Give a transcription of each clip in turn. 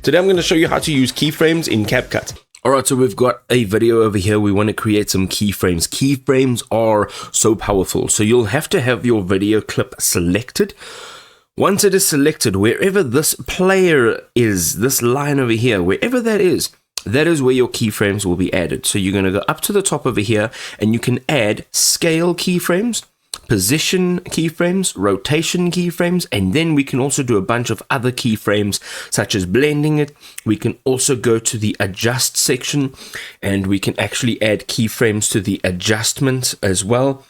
Today I'm going to show you how to use keyframes in CapCut. Alright, so we've got a video over here. We want to create some keyframes. Keyframes are so powerful. So you'll have to have your video clip selected. Once it is selected, wherever this player is, this line over here, wherever that is where your keyframes will be added. So you're going to go up to the top over here and you can add scale keyframes, position keyframes, rotation keyframes, and then we can also do a bunch of other keyframes such as blending it. We can also go to the adjust section and we can actually add keyframes to the adjustment as well.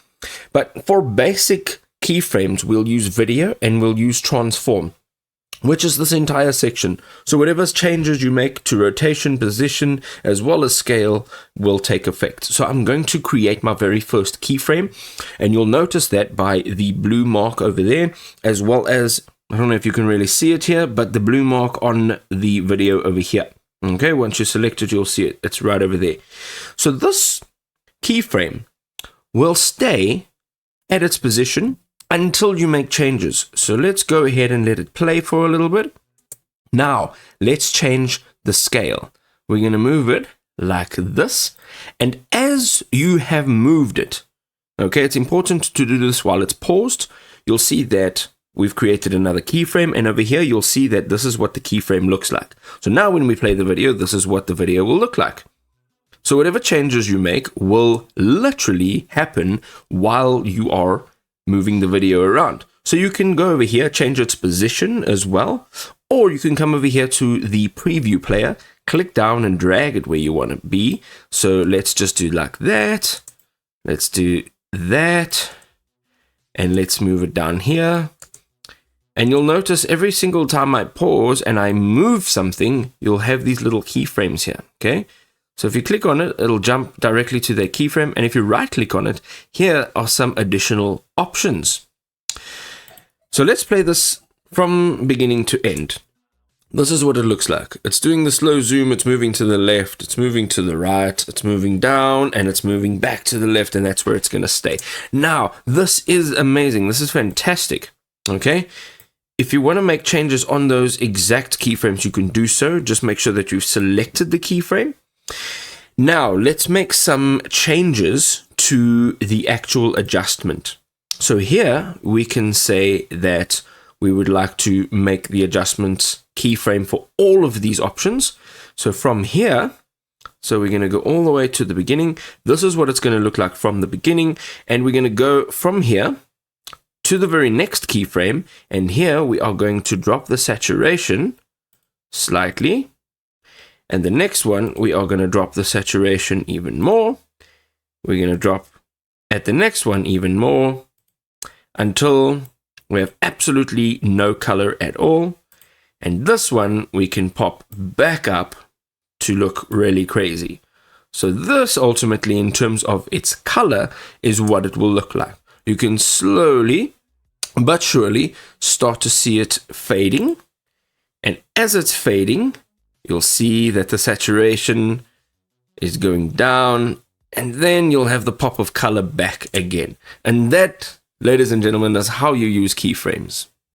But for basic keyframes, we'll use video and we'll use transform, which is this entire section. So whatever changes you make to rotation, position, as well as scale will take effect. So I'm going to create my very first keyframe, and you'll notice that by the blue mark over there, as well as, I don't know if you can really see it here, but the blue mark on the video over here. Okay, once you select it, you'll see it. It's right over there. So this keyframe will stay at its position until you make changes. So let's go ahead and let it play for a little bit. Now, let's change the scale. We're going to move it like this. And as you have moved it, okay, it's important to do this while it's paused. You'll see that we've created another keyframe. And over here, you'll see that this is what the keyframe looks like. So now when we play the video, this is what the video will look like. So whatever changes you make will literally happen while you are moving the video around. So you can go over here, change its position as well, or you can come over here to the preview player, click down and drag it where you want to be. So let's just do like that. Let's do that. And let's move it down here. And you'll notice every single time I pause and I move something, you'll have these little keyframes here, okay? So if you click on it, it'll jump directly to that keyframe. And if you right click on it, here are some additional options. So let's play this from beginning to end. This is what it looks like. It's doing the slow zoom. It's moving to the left. It's moving to the right. It's moving down and it's moving back to the left. And that's where it's going to stay. Now, this is amazing. This is fantastic. Okay. If you want to make changes on those exact keyframes, you can do so. Just make sure that you've selected the keyframe. Now, let's make some changes to the actual adjustment. So here we can say that we would like to make the adjustment keyframe for all of these options. So from here, so we're going to go all the way to the beginning. This is what it's going to look like from the beginning. And we're going to go from here to the very next keyframe. And here we are going to drop the saturation slightly. And the next one, we are going to drop the saturation even more. We're going to drop at the next one even more until we have absolutely no color at all. And this one, we can pop back up to look really crazy. So this ultimately, in terms of its color, is what it will look like. You can slowly but surely start to see it fading. And as it's fading, you'll see that the saturation is going down, and then you'll have the pop of color back again. And that, ladies and gentlemen, is how you use keyframes.